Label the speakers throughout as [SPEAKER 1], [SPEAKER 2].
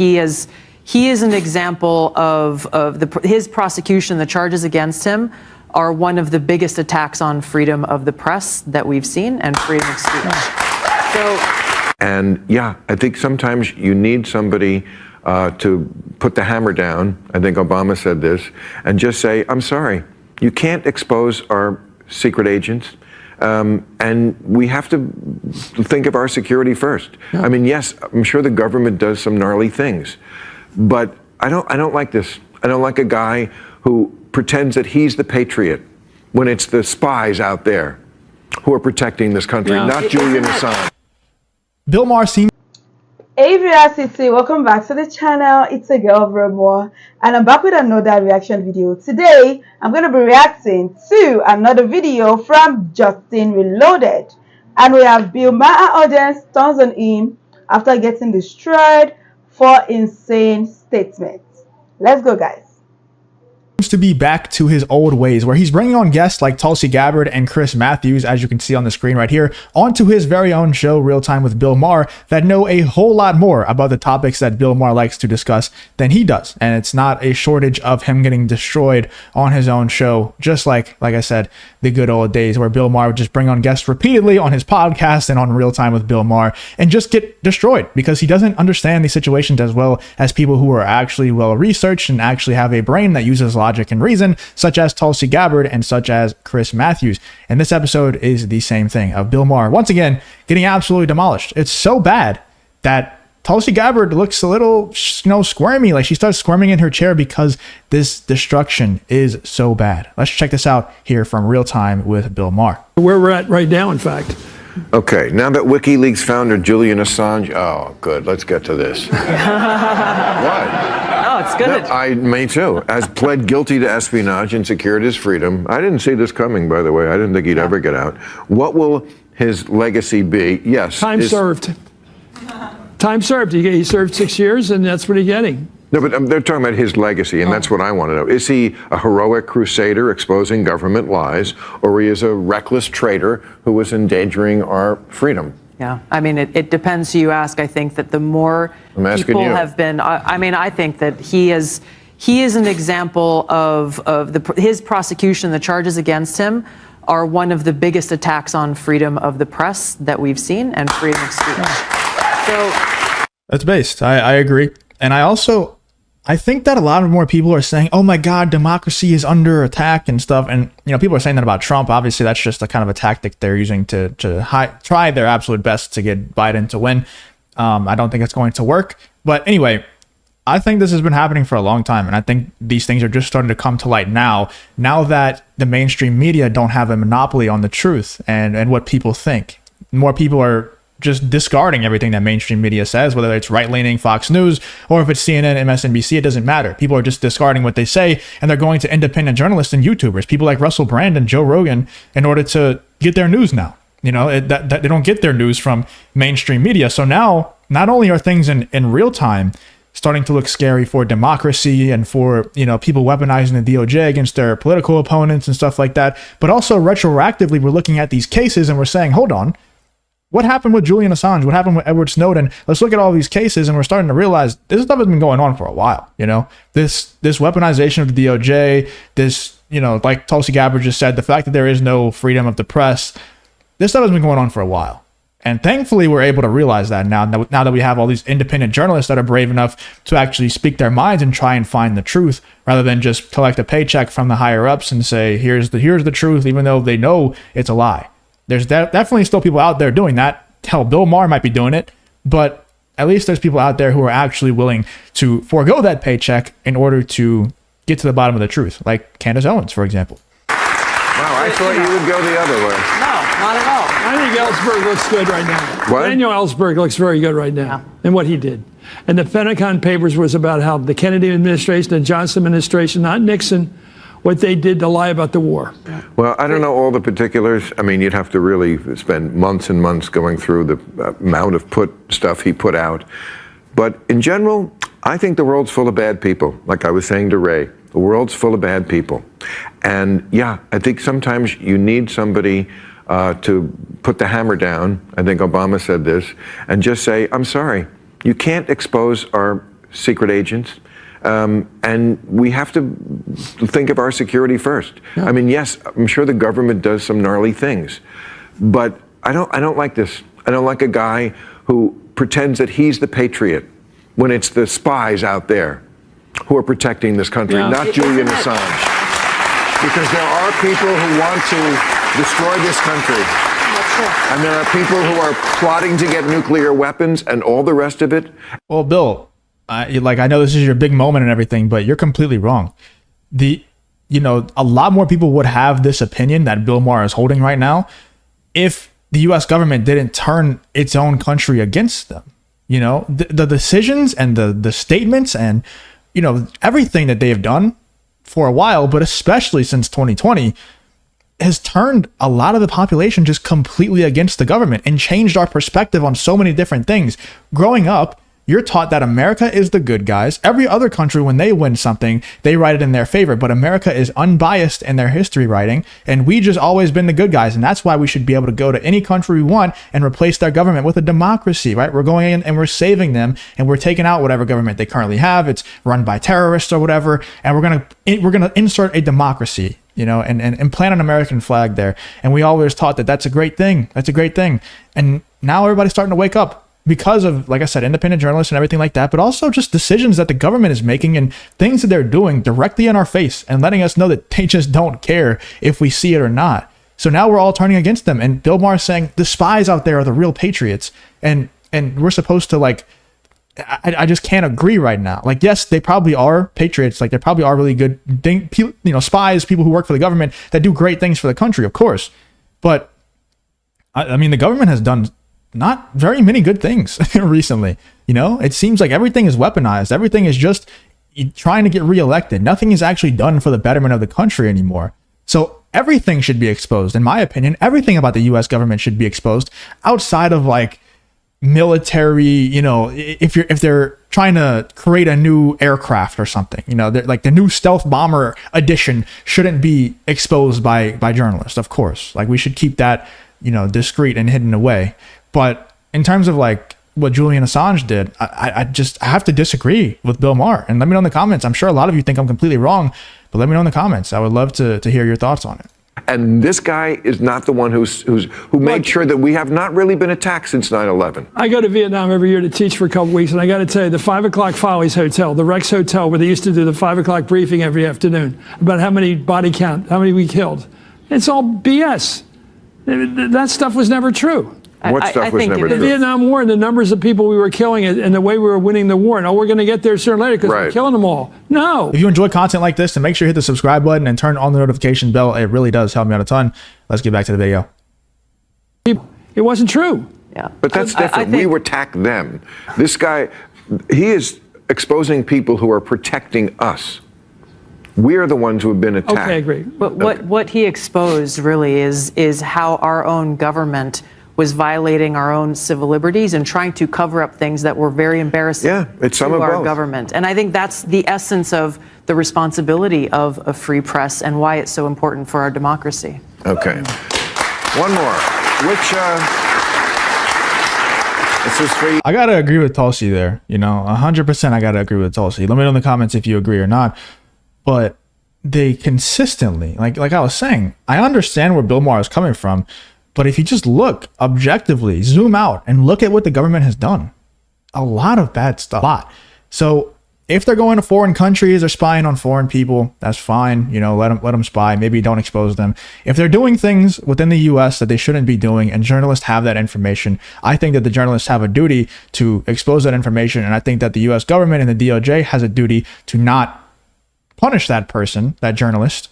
[SPEAKER 1] He is an example of his prosecution. The charges against him are one of the biggest attacks on freedom of the press that we've seen and freedom of speech.
[SPEAKER 2] And yeah, I think sometimes you need somebody to put the hammer down. I think Obama said this, and just say, I'm sorry, you can't expose our secret agents. And we have to think of our security first. Yeah. I mean, yes, I'm sure the government does some gnarly things, but I don't like this. I don't like a guy who pretends that he's the patriot when it's the spies out there who are protecting this country, not Julian Assange.
[SPEAKER 3] Bill Maher seems...
[SPEAKER 4] Hey VeraCity, welcome back to the channel. It's a girl, VeraMoore, and I'm back with another reaction video. Today, I'm going to be reacting to another video from Justin Reloaded. And we have Bill Maher audience turns on him after getting destroyed for insane statements. Let's go, guys.
[SPEAKER 3] To be back to his old ways, where he's bringing on guests like Tulsi Gabbard and Chris Matthews, as you can see on the screen right here, onto his very own show, Real Time with Bill Maher, that know a whole lot more about the topics that Bill Maher likes to discuss than he does. And it's not a shortage of him getting destroyed on his own show, just like I said, the good old days where Bill Maher would just bring on guests repeatedly on his podcast and on Real Time with Bill Maher and just get destroyed because he doesn't understand these situations as well as people who are actually well researched and actually have a brain that uses logic and reason, such as Tulsi Gabbard and such as Chris Matthews. And this episode is the same thing of Bill Maher once again getting absolutely demolished. It's so bad that Tulsi Gabbard looks a little, squirmy, like she starts squirming in her chair because this destruction is so bad. Let's check this out here from Real Time with Bill Maher.
[SPEAKER 5] Where we're at right now, in fact.
[SPEAKER 2] Okay, now that WikiLeaks founder Julian Assange, oh, good, let's get to this. What?
[SPEAKER 1] Oh, it's good.
[SPEAKER 2] Me too. Has pled guilty to espionage and secured his freedom. I didn't see this coming, by the way. I didn't think he'd ever get out. What will his legacy be? Yes.
[SPEAKER 5] Time served. Time served. He served 6 years, and that's what he's getting.
[SPEAKER 2] No, but they're talking about his legacy, and that's what I want to know. Is he a heroic crusader exposing government lies, or he is a reckless traitor who was endangering our freedom?
[SPEAKER 1] Yeah, I mean, it depends who you ask. I think that the more people have been, I think that he is an example of his prosecution. The charges against him are one of the biggest attacks on freedom of the press that we've seen and freedom of speech. So
[SPEAKER 3] that's based. I agree. And I think that a lot of more people are saying, oh my God, democracy is under attack and stuff. And, people are saying that about Trump. Obviously, that's just a kind of a tactic they're using to try their absolute best to get Biden to win. I don't think it's going to work. But anyway, I think this has been happening for a long time. And I think these things are just starting to come to light now that the mainstream media don't have a monopoly on the truth and what people think. More people are just discarding everything that mainstream media says, whether it's right-leaning Fox News or if it's CNN, MSNBC, it doesn't matter. People are just discarding what they say, and they're going to independent journalists and YouTubers, people like Russell Brand and Joe Rogan, in order to get their news now. That they don't get their news from mainstream media. So now, not only are things in real time starting to look scary for democracy and for, people weaponizing the DOJ against their political opponents and stuff like that, but also retroactively, we're looking at these cases and we're saying, hold on, what happened with Julian Assange? What happened with Edward Snowden? Let's look at all these cases, and we're starting to realize this stuff has been going on for a while. This weaponization of the DOJ, this, like Tulsi Gabbard just said, the fact that there is no freedom of the press, this stuff has been going on for a while. And thankfully, we're able to realize that now that we have all these independent journalists that are brave enough to actually speak their minds and try and find the truth, rather than just collect a paycheck from the higher ups and say, here's the truth, even though they know it's a lie. There's definitely still people out there doing that. Hell, Bill Maher might be doing it, but at least there's people out there who are actually willing to forego that paycheck in order to get to the bottom of the truth, like Candace Owens, for example.
[SPEAKER 2] Wow, I thought you would go the other way.
[SPEAKER 1] no, not at all.
[SPEAKER 5] I think Ellsberg looks good right now.
[SPEAKER 2] What?
[SPEAKER 5] Daniel Ellsberg looks very good right now in what he did. And the Pentagon Papers was about how the Kennedy administration and Johnson administration, not Nixon, what they did to lie about the war.
[SPEAKER 2] Well, I don't know all the particulars. I mean, you'd have to really spend months and months going through the amount of stuff he put out. But in general, I think the world's full of bad people. Like I was saying to Ray, the world's full of bad people. And yeah, I think sometimes you need somebody to put the hammer down. I think Obama said this, and just say, I'm sorry, you can't expose our secret agents. And we have to think of our security first. Yeah. I mean, yes, I'm sure the government does some gnarly things, but I don't like this. I don't like a guy who pretends that he's the patriot when it's the spies out there who are protecting this country, not Julian Assange. Because there are people who want to destroy this country. And there are people who are plotting to get nuclear weapons and all the rest of it.
[SPEAKER 3] Well, Bill, I know this is your big moment and everything, but you're completely wrong. A lot more people would have this opinion that Bill Maher is holding right now if the U.S. government didn't turn its own country against them. The decisions and the statements and, everything that they have done for a while, but especially since 2020, has turned a lot of the population just completely against the government and changed our perspective on so many different things. Growing up, you're taught that America is the good guys. Every other country, when they win something, they write it in their favor. But America is unbiased in their history writing, and we just always been the good guys. And that's why we should be able to go to any country we want and replace their government with a democracy, right? We're going in and we're saving them, and we're taking out whatever government they currently have. It's run by terrorists or whatever, and we're gonna insert a democracy, and plant an American flag there. And we always taught that that's a great thing. That's a great thing. And now everybody's starting to wake up, because of, like I said, independent journalists and everything like that, but also just decisions that the government is making and things that they're doing directly in our face and letting us know that they just don't care if we see it or not. So now we're all turning against them. And Bill Maher is saying the spies out there are the real patriots. And we're supposed to, I just can't agree right now. Yes, they probably are patriots. They probably are really good spies, people who work for the government that do great things for the country, of course. But I mean, the government has done not very many good things recently. It seems like everything is weaponized. Everything is just trying to get reelected. Nothing is actually done for the betterment of the country anymore. So everything should be exposed. In my opinion, everything about the U.S. government should be exposed outside of military, if they're trying to create a new aircraft or something, the new stealth bomber edition shouldn't be exposed by journalists, of course. We should keep that, discreet and hidden away. But in terms of what Julian Assange did, I have to disagree with Bill Maher. And let me know in the comments. I'm sure a lot of you think I'm completely wrong, but let me know in the comments. I would love to hear your thoughts on it.
[SPEAKER 2] And this guy is not the one who made sure that we have not really been attacked since 9/11.
[SPEAKER 5] I go to Vietnam every year to teach for a couple weeks, and I got to tell you, the 5 o'clock Follies Hotel, the Rex Hotel, where they used to do the 5 o'clock briefing every afternoon about how many body count, how many we killed. It's all BS. That stuff was never true.
[SPEAKER 2] What stuff was never true?
[SPEAKER 5] The Vietnam War and the numbers of people we were killing and the way we were winning the war. No, we're going to get there sooner or later because we're killing them all. No.
[SPEAKER 3] If you enjoy content like this, then make sure you hit the subscribe button and turn on the notification bell. It really does help me out a ton. Let's get back to the video.
[SPEAKER 5] It wasn't true.
[SPEAKER 1] Yeah.
[SPEAKER 2] But that's different. We attack them. This guy, he is exposing people who are protecting us. We are the ones who have been attacked.
[SPEAKER 5] Okay, I agree.
[SPEAKER 1] But what he exposed really is how our own government was violating our own civil liberties and trying to cover up things that were very embarrassing
[SPEAKER 2] to our
[SPEAKER 1] government. And I think that's the essence of the responsibility of a free press and why it's so important for our democracy.
[SPEAKER 2] Okay. One more. This is for you.
[SPEAKER 3] I got to agree with Tulsi there. 100% I got to agree with Tulsi. Let me know in the comments if you agree or not. But they consistently, like I was saying, I understand where Bill Maher is coming from. But if you just look objectively, zoom out and look at what the government has done, a lot of bad stuff. A lot. So if they're going to foreign countries or spying on foreign people, that's fine. Let them spy. Maybe don't expose them. If they're doing things within the U.S. that they shouldn't be doing and journalists have that information, I think that the journalists have a duty to expose that information. And I think that the U.S. government and the DOJ has a duty to not punish that person, that journalist,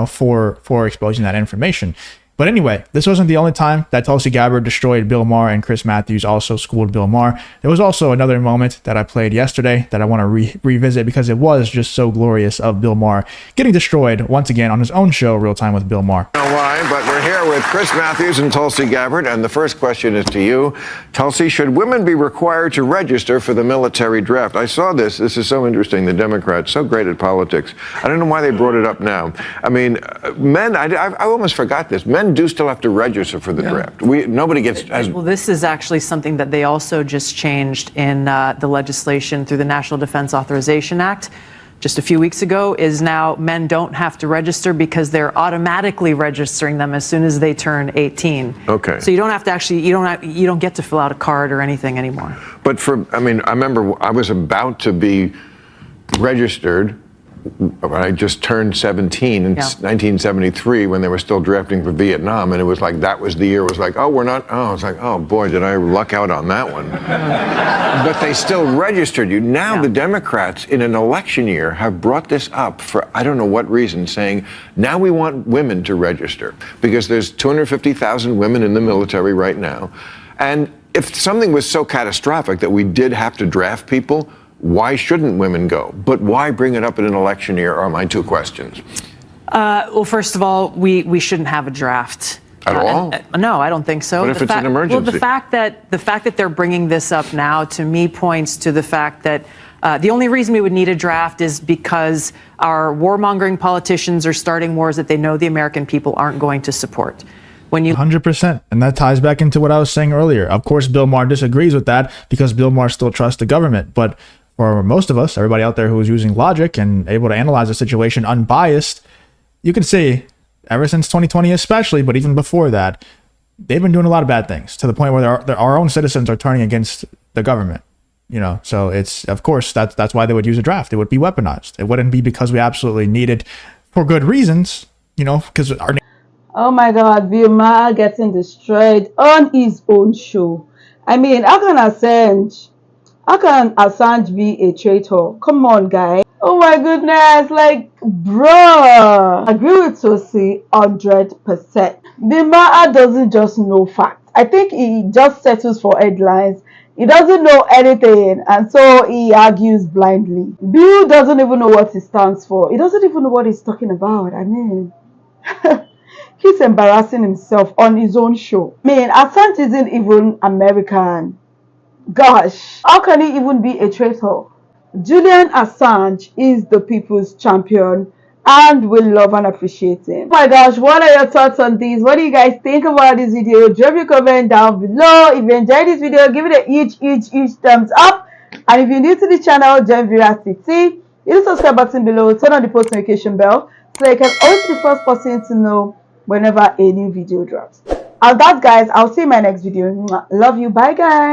[SPEAKER 3] for exposing that information. But anyway, this wasn't the only time that Tulsi Gabbard destroyed Bill Maher and Chris Matthews also schooled Bill Maher. There was also another moment that I played yesterday that I want to revisit because it was just so glorious of Bill Maher getting destroyed once again on his own show, Real Time with Bill Maher.
[SPEAKER 2] I don't know why, but we're here with Chris Matthews and Tulsi Gabbard, and the first question is to you. Tulsi, should women be required to register for the military draft? I saw this. This is so interesting. The Democrats, so great at politics. I don't know why they brought it up now. I mean, men, I almost forgot this. Men men do still have to register for the draft. Nobody gets as
[SPEAKER 1] Well, this is actually something that they also just changed in the legislation through the National Defense Authorization Act just a few weeks ago, is now men don't have to register because they're automatically registering them as soon as they turn 18.
[SPEAKER 2] Okay.
[SPEAKER 1] So you don't have to actually, you don't get to fill out a card or anything anymore.
[SPEAKER 2] But I remember I was about to be registered. I just turned 17 in 1973 when they were still drafting for Vietnam, and it was like that was the year. It was like, oh, we're not. Oh, it's like, oh boy, did I luck out on that one. But they still registered you. Now the Democrats in an election year have brought this up for I don't know what reason, saying now we want women to register because there's 250,000 women in the military right now, and if something was so catastrophic that we did have to draft people, why shouldn't women go? But why bring it up in an election year are my two questions.
[SPEAKER 1] Well, first of all, we shouldn't have a draft.
[SPEAKER 2] At all?
[SPEAKER 1] No, I don't think so.
[SPEAKER 2] What if it's an emergency?
[SPEAKER 1] Well, the fact that they're bringing this up now, to me, points to the fact that the only reason we would need a draft is because our warmongering politicians are starting wars that they know the American people aren't going to support. When you
[SPEAKER 3] 100%. And that ties back into what I was saying earlier. Of course, Bill Maher disagrees with that because Bill Maher still trusts the government. But for most of us, everybody out there who is using logic and able to analyze the situation unbiased, you can see ever since 2020 especially, but even before that, they've been doing a lot of bad things to the point where our own citizens are turning against the government. So it's, of course, that's why they would use a draft. It would be weaponized. It wouldn't be because we absolutely need it for good reasons, because our
[SPEAKER 4] Oh my God, VeraMoore getting destroyed on his own show. I mean, how can Assange be a traitor? Come on, guys. Oh my goodness, like, bruh. I agree with Sosi 100%. VeraMoore doesn't just know facts. I think he just settles for headlines. He doesn't know anything, and so he argues blindly. Bill doesn't even know what he stands for. He doesn't even know what he's talking about. I mean, he's embarrassing himself on his own show. I mean, Assange isn't even American. Gosh, how can he even be a traitor? Julian Assange is the people's champion, and we love and appreciate him. Oh my gosh, what are your thoughts on this? What do you guys think about this video? Drop your comment down below. If you enjoyed this video, give it a huge thumbs up. And if you're new to the channel, join VeraMoore. Hit the subscribe button below, turn on the post notification bell so you can always be the first person to know whenever a new video drops. And that, guys, I'll see you in my next video. Love you. Bye, guys.